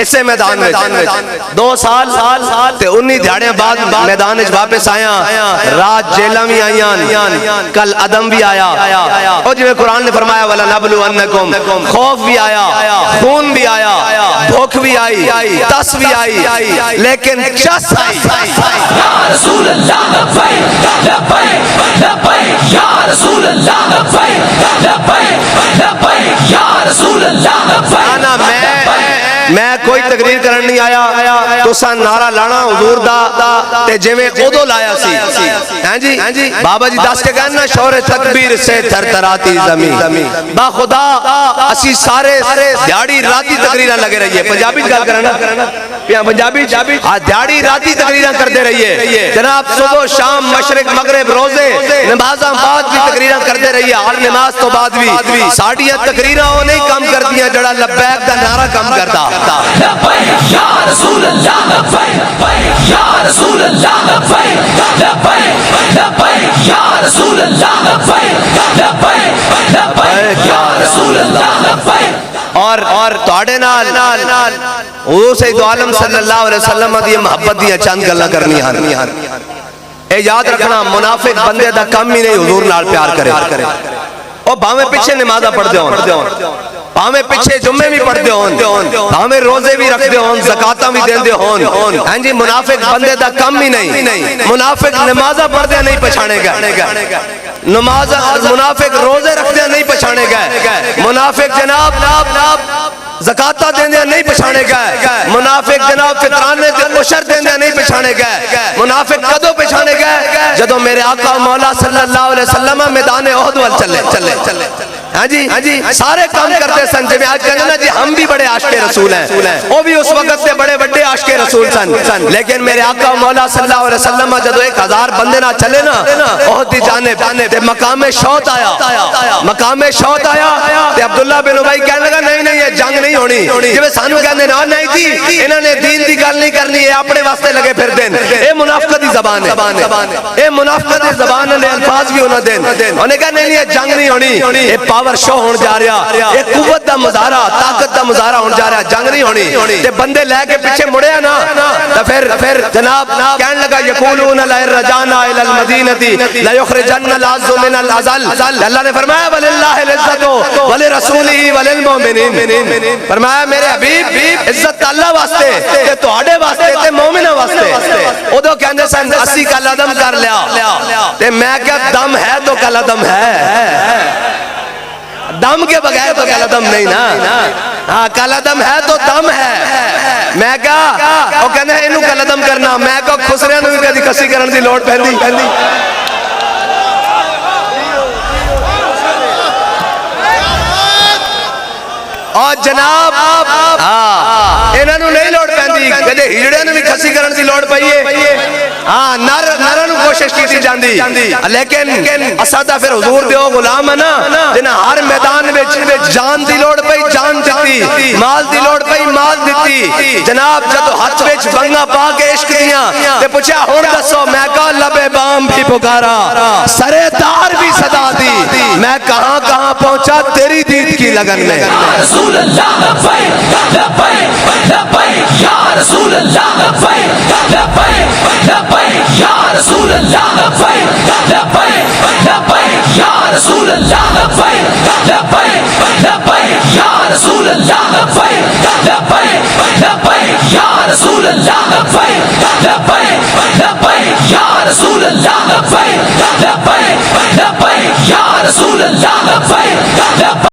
اسے میدان میں 2 سال تے 19 دھیاڑے بعد میدان وچ واپس آیا. رات جیلاں بھی آئیاں, کل عدم بھی آیا, اور جو قرآن نے فرمایا وَلَنَبْلُوَنَّكُمْ, خوف بھی آیا, خون بھی آیا, بھوک بھی آئی, تس بھی آئی, لیکن چس آئی. یا رسول اللہ لبیک لبیک لبیک یا رسول اللہ لبیک لبیک لبیک یا رسول اللہ لبیک. میں کوئی تقریر کرن نہیں آیا, تو سا نعرہ لانا حضور دا تے جویں اودو لایا سی. ہاں جی بابا جی دس کے کہنا شور تکبیر سے تھر تھراتی زمین. با خدا اسی سارے دیہڑی راتی تقریراں لگے رہیے. پنجابی گل کرنا پنجابی دیہڑی راتی تقریراں کرتے رہیے جناب. صبح شام مشرق مغرب روزے نمازاں بعد بھی تقریراں کرتے رہیے, ہر نماز تو بعد بھی. ساڈیاں تقریراں وہ نہیں کم کردیاں جڑا لبیک دا نعرہ کم کرتا. لبیک یا رسول اللہ لبیک یا رسول اللہ لبیک لبیک لبیک یا رسول اللہ لبیک لبیک لبیک یا رسول اللہ لبیک. اور تواڈے نال حضور سید عالم صلی اللہ علیہ وسلم دی محبت دی چند گلاں کرنی ہن. اے یاد رکھنا منافق بندے دا کم ہی نہیں حضور نال پیار کرے. او بھاویں پیچھے نمازاں پڑھدے ہون, بھاویں پیچھے جمعے بھی پڑھدے ہون, بھاویں روزے بھی رکھدے ہون, زکاتاں بھی دیندے ہون. ہاں جی منافق بندے دا کم ہی نہیں. منافق نمازاں پڑھدے نہیں پہچانے گئے, منافق روزے رکھدے نہیں پہچانے گئے, منافق جناب زکاتہ دیندے نہیں پہچانے گئے, منافق جناب فطرانے تے عشر دیندے نہیں پہچانے گئے. منافق کدو پہچانے گئے جدو میرے آقا مولا صلی اللہ علیہ وسلم میدان احد وال چلے. ہاں جی سارے کام کرتے سن. جی میں آج کہنا نا جی ہم بھی بڑے عاشق رسول ہیں, وہ بھی اس وقت سے بڑے بڑے عاشق رسول سن, لیکن میرے آقا مولا صلی اللہ علیہ وسلم جدو 1000 بندے نہ چلے نا احد دی جانب تے مقام شوط آیا تے عبداللہ بن ابی کہنے لگا نہیں یہ جنگ نہیں ہونی. جب سانو کہندے نا نہیں جی انہاں نے دین دی گل نہیں کرنی, یہ اپنے واسطے لگے پھر دین. اے منافقت دی زبان ہے, اے منافقت دی زبان نے الفاظ بھی انہاں دین. انہوں نے کہا نہیں یہ جنگ نہیں ہونی, یہ پاور شو ہون جا رہا, یہ قوت دا مظاہرہ, طاقت دا مظاہرہ ہون جا رہا, جنگ نہیں ہونی. تے بندے لے کے پیچھے مڑے نا تو پھر جناب کہنے لگا یقولون لئن رجعنا الى المدینہ لیخرجن العز من الاذل. اللہ نے فرمایا وللہ العزت ولرسولہ وللمؤمنین. فرمایا میرے حبیب عزت اللہ واسطے تے تواڈے واسطے تے مومناں واسطے. اودوں کہندے سن 80 کا لدم کر لیا تے میں کیا دم ہے تو کل عدم ہے, دم کے بغیر تو کل عدم نہیں نا. ہاں کل عدم ہے تو دم ہے. میں کہا وہ کہنے ہیں انہوں کل عدم کرنا, میں کہا خسرے نو بھی کدی کسی کرن دی لوٹ پہندی. اور جناب انہوں نے نہیں لوڑ پہندی, کدے ہیڑے نے بھی کھسی کرن دی لوڑ پئیے. ہاں نروں کوشش کی تھی جاندی, لیکن اسادہ پھر حضور دیو غلام ہے نا جنہاں ہر میدان وچ جان دی لوڑ پئی جان دتی, مال دی لوڑ پئی مال دتی. جناب جدو ہاتھ وچ بنگا پا کے عشق دیاں تے پوچھا ہن دسو, میں کہا لبے بام بھی پکارا, سرے دار بھی صدا دی, میں کہاں پہنچا تیری دید کی لگن میں. رسول اللہ لبیک لبیک لبیک یا رسول اللہ لبیک لبیک لبیک یا رسول اللہ لبیک لبیک لبیک یا رسول اللہ لبیک لبیک لبیک یا رسول اللہ لبیک لبیک لبیک یا رسول اللہ لبیک لبیک لبیک یا رسول اللہ لبیک لبیک لبیک یا رسول اللہ لبیک.